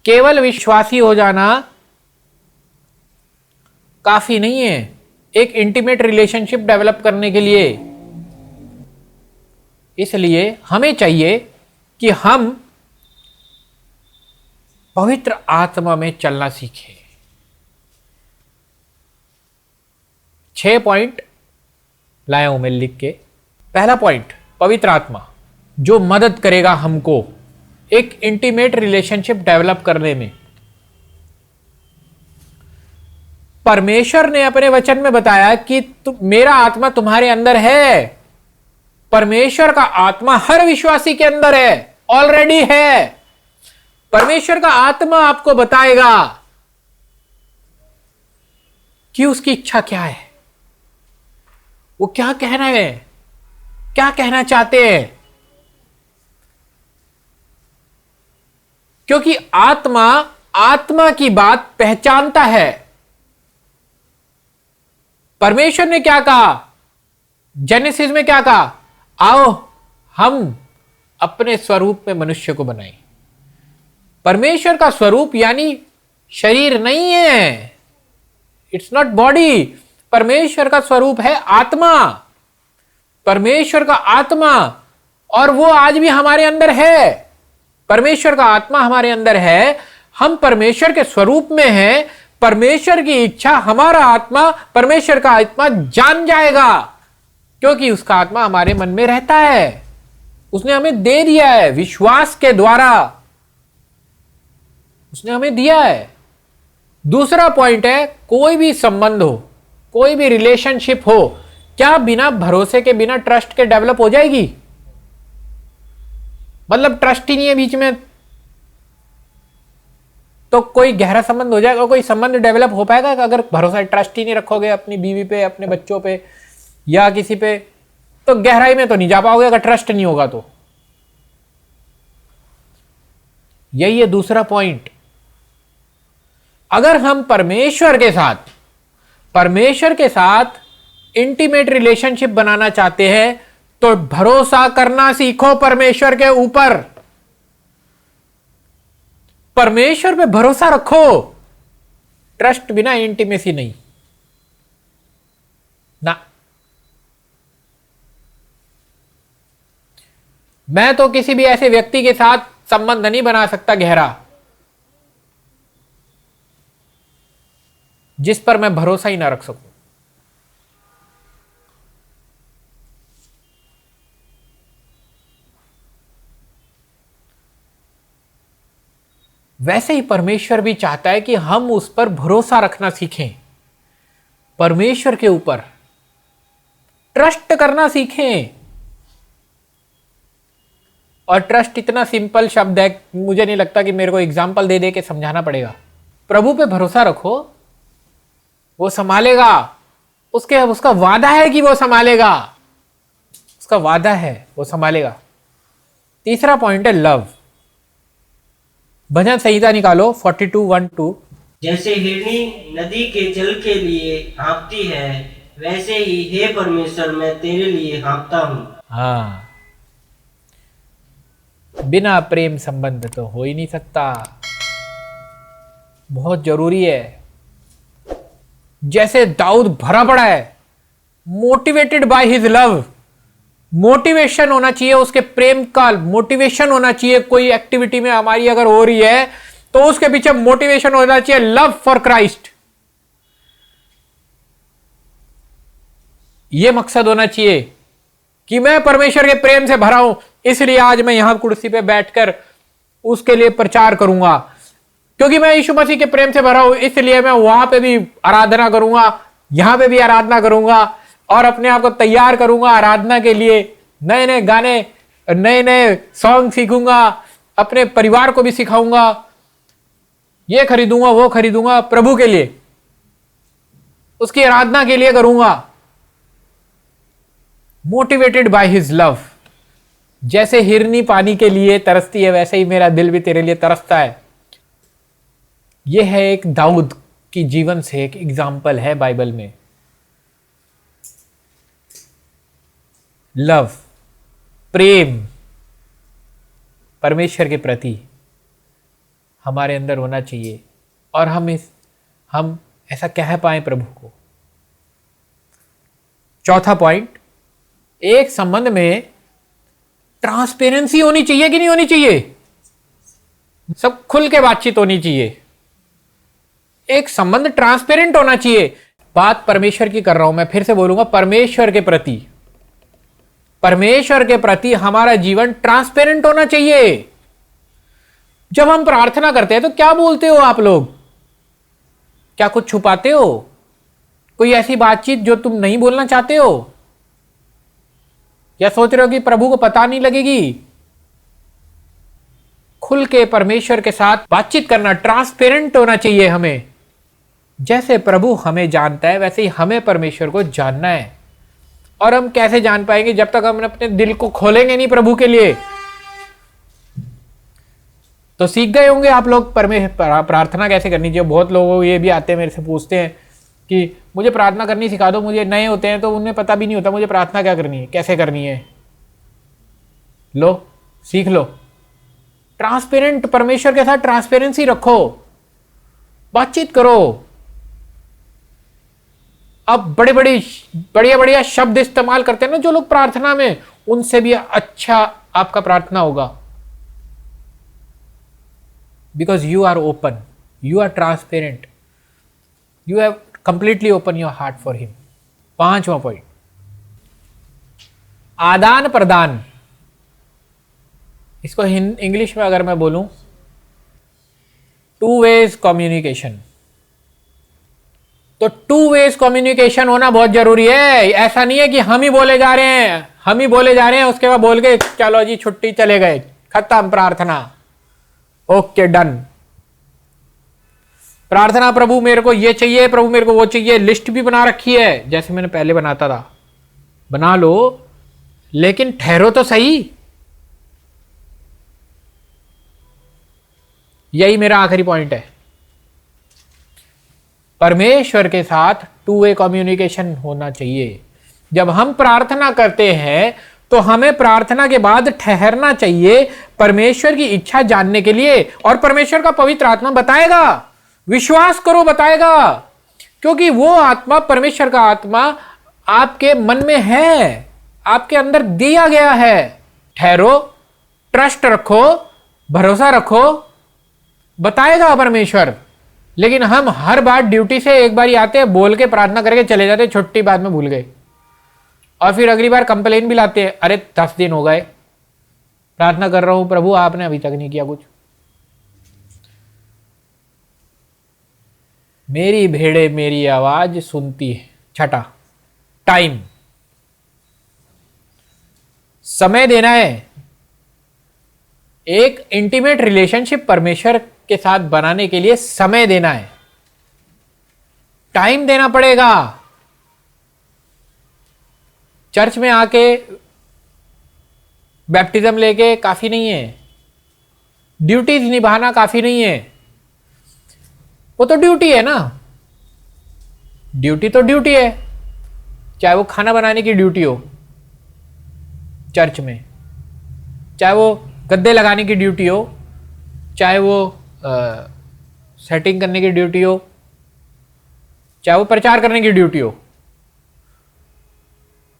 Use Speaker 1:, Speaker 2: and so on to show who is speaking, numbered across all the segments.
Speaker 1: केवल विश्वासी हो जाना काफी नहीं है एक इंटीमेट रिलेशनशिप डेवलप करने के लिए। इसलिए हमें चाहिए कि हम पवित्र आत्मा में चलना सीखें। 6 पॉइंट लाया हूं मैं लिख के। पहला पॉइंट, पवित्र आत्मा जो मदद करेगा हमको एक इंटीमेट रिलेशनशिप डेवलप करने में। परमेश्वर ने अपने वचन में बताया कि मेरा आत्मा तुम्हारे अंदर है। परमेश्वर का आत्मा हर विश्वासी के अंदर है, ऑलरेडी है। परमेश्वर का आत्मा आपको बताएगा कि उसकी इच्छा क्या है, वो क्या कहना है, क्या कहना चाहते हैं। क्योंकि आत्मा की बात पहचानता है। परमेश्वर ने क्या कहा, जेनेसिस में क्या कहा, आओ हम अपने स्वरूप में मनुष्य को बनाएं। परमेश्वर का स्वरूप यानी शरीर नहीं है, इट्स नॉट बॉडी। परमेश्वर का स्वरूप है आत्मा, परमेश्वर का आत्मा, और वो आज भी हमारे अंदर है। परमेश्वर का आत्मा हमारे अंदर है, हम परमेश्वर के स्वरूप में हैं। परमेश्वर की इच्छा हमारा आत्मा, परमेश्वर का आत्मा जान जाएगा, क्योंकि उसका आत्मा हमारे मन में रहता है। उसने हमें दे दिया है, विश्वास के द्वारा उसने हमें दिया है। दूसरा पॉइंट है, कोई भी संबंध हो, कोई भी रिलेशनशिप हो, क्या बिना भरोसे के, बिना ट्रस्ट के डेवलप हो जाएगी? मतलब ट्रस्ट ही नहीं है बीच में तो कोई गहरा संबंध हो जाएगा? कोई संबंध डेवलप हो पाएगा अगर भरोसा, ट्रस्ट ही नहीं रखोगे अपनी बीवी पे, अपने बच्चों पे या किसी पे? तो गहराई में तो नहीं जा पाओगे अगर ट्रस्ट नहीं होगा तो। यही है दूसरा पॉइंट। अगर हम परमेश्वर के साथ इंटीमेट रिलेशनशिप बनाना चाहते हैं तो भरोसा करना सीखो परमेश्वर के ऊपर। परमेश्वर पे भरोसा रखो। ट्रस्ट बिना इंटीमेसी नहीं ना। मैं तो किसी भी ऐसे व्यक्ति के साथ संबंध नहीं बना सकता गहरा जिस पर मैं भरोसा ही ना रख सकूं। वैसे ही परमेश्वर भी चाहता है कि हम उस पर भरोसा रखना सीखें, परमेश्वर के ऊपर ट्रस्ट करना सीखें। और ट्रस्ट इतना सिंपल शब्द है, मुझे नहीं लगता कि मेरे को एग्जाम्पल दे दे के समझाना पड़ेगा। प्रभु पे भरोसा रखो, वो संभालेगा। उसका वादा है कि वो संभालेगा, उसका वादा है वो संभालेगा। तीसरा पॉइंट है लव। भजन संहिता निकालो 42:1-2।
Speaker 2: जैसे हिरनी नदी के जल के लिए हाँफती है, वैसे ही हे परमेश्वर मैं तेरे लिए हाँफता हूँ।
Speaker 1: हाँ, बिना प्रेम संबंध तो हो ही नहीं सकता, बहुत जरूरी है। जैसे दाऊद भरा पड़ा है, motivated by his love. Motivation होना चाहिए, उसके प्रेम का मोटिवेशन होना चाहिए। कोई एक्टिविटी में हमारी अगर हो रही है तो उसके पीछे मोटिवेशन होना चाहिए, लव फॉर क्राइस्ट। यह मकसद होना चाहिए कि मैं परमेश्वर के प्रेम से भरा हूं, इसलिए आज मैं यहां कुर्सी पे बैठकर उसके लिए प्रचार करूंगा। क्योंकि मैं यीशु मसीह के प्रेम से भरा हूं, इसलिए मैं वहां पे भी आराधना करूंगा, यहां पे भी आराधना करूंगा और अपने आप को तैयार करूंगा आराधना के लिए। नए नए गाने, नए नए सॉन्ग सीखूंगा, अपने परिवार को भी सिखाऊंगा, ये खरीदूंगा वो खरीदूंगा, प्रभु के लिए, उसकी आराधना के लिए करूंगा। Motivated by his love. जैसे हिरनी पानी के लिए तरसती है, वैसे ही मेरा दिल भी तेरे लिए तरसता है। यह है एक दाऊद की जीवन से एक एग्जाम्पल है बाइबल में। लव, प्रेम परमेश्वर के प्रति। हमारे अंदर होना चाहिए और हम ऐसा कह पाए प्रभु को। चौथा पॉइंट, एक संबंध में ट्रांसपेरेंसी होनी चाहिए कि नहीं होनी चाहिए? सब खुल के बातचीत होनी चाहिए। एक संबंध ट्रांसपेरेंट होना चाहिए। बात परमेश्वर की कर रहा हूं, मैं फिर से बोलूंगा, परमेश्वर के प्रति हमारा जीवन ट्रांसपेरेंट होना चाहिए। जब हम प्रार्थना करते हैं तो क्या बोलते हो आप लोग? क्या कुछ छुपाते हो? कोई ऐसी बातचीत जो तुम नहीं बोलना चाहते हो? या सोच रहे हो कि प्रभु को पता नहीं लगेगी? खुल के परमेश्वर के साथ बातचीत करना, ट्रांसपेरेंट होना चाहिए हमें। जैसे प्रभु हमें जानता है वैसे ही हमें परमेश्वर को जानना है। और हम कैसे जान पाएंगे? जब तक हम अपने दिल को खोलेंगे नहीं प्रभु के लिए। तो सीख गए होंगे आप लोग प्रार्थना कैसे करनी चाहिए। बहुत लोग ये भी आते हैं मेरे से पूछते हैं कि मुझे प्रार्थना करनी सिखा दो। मुझे नए होते हैं तो उन्हें पता भी नहीं होता मुझे प्रार्थना क्या करनी है, कैसे करनी है। लो, सीख लो। ट्रांसपेरेंट, परमेश्वर के साथ ट्रांसपेरेंसी रखो, बातचीत करो। अब बढ़िया शब्द इस्तेमाल करते हैं ना जो लोग प्रार्थना में, उनसे भी अच्छा आपका प्रार्थना होगा। Because you are open, you are transparent, you have completely open your heart for him. पांचवा पॉइंट, आदान प्रदान। इसको इंग्लिश में अगर मैं बोलूं, टू वेज कम्युनिकेशन। तो टू वेज कम्युनिकेशन होना बहुत जरूरी है। ऐसा नहीं है कि हम ही बोले जा रहे हैं उसके बाद बोल के चलो जी छुट्टी, चले गए, खत्म प्रार्थना, ओके डन। प्रार्थना, प्रभु मेरे को ये चाहिए, प्रभु मेरे को वो चाहिए, लिस्ट भी बना रखी है जैसे मैंने पहले बनाता था। बना लो, लेकिन ठहरो तो सही। यही मेरा आखिरी पॉइंट है। परमेश्वर के साथ टू वे कम्युनिकेशन होना चाहिए। जब हम प्रार्थना करते हैं तो हमें प्रार्थना के बाद ठहरना चाहिए परमेश्वर की इच्छा जानने के लिए। और परमेश्वर का पवित्र आत्मा बताएगा, विश्वास करो बताएगा, क्योंकि वो आत्मा, परमेश्वर का आत्मा आपके मन में है, आपके अंदर दिया गया है। ठहरो, ट्रस्ट रखो, भरोसा रखो, बताएगा परमेश्वर। लेकिन हम हर बार ड्यूटी से एक बार ही आते हैं, बोल के प्रार्थना करके चले जाते, छुट्टी बाद में भूल गए, और फिर अगली बार कंप्लेन भी लाते हैं, अरे 10 दिन हो गए प्रार्थना कर रहा हूं प्रभु, आपने अभी तक नहीं किया कुछ। मेरी भेड़े मेरी आवाज सुनती है। छठा, टाइम, समय देना है। एक इंटीमेट रिलेशनशिप परमेश्वर के साथ बनाने के लिए समय देना है, टाइम देना पड़ेगा। चर्च में आके बैप्टिज्म लेके काफी नहीं है, ड्यूटीज निभाना काफी नहीं है। वो तो ड्यूटी है ना, ड्यूटी तो ड्यूटी है, चाहे वो खाना बनाने की ड्यूटी हो चर्च में, चाहे वो गद्दे लगाने की ड्यूटी हो, चाहे वो सेटिंग करने की ड्यूटी हो, चाहे वो प्रचार करने की ड्यूटी हो।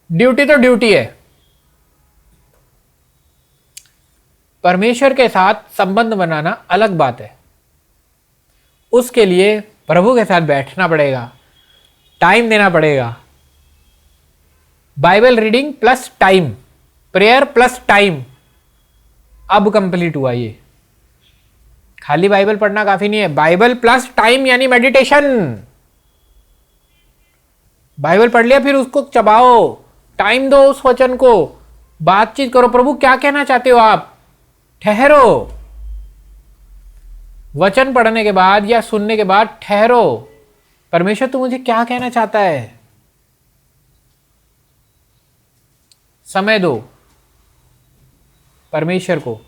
Speaker 1: ड्यूटी तो ड्यूटी है। परमेश्वर के साथ संबंध बनाना अलग बात है। उसके लिए प्रभु के साथ बैठना पड़ेगा, टाइम देना पड़ेगा। Bible reading plus time, prayer plus time, अब कंप्लीट हुआ ये। खाली बाइबल पढ़ना काफी नहीं है, बाइबल प्लस टाइम यानी मेडिटेशन। बाइबल पढ़ लिया, फिर उसको चबाओ, टाइम दो उस वचन को, बातचीत करो, प्रभु क्या कहना चाहते हो आप, ठहरो। वचन पढ़ने के बाद या सुनने के बाद ठहरो, परमेश्वर तू मुझे क्या कहना चाहता है। समय दो परमेश्वर को।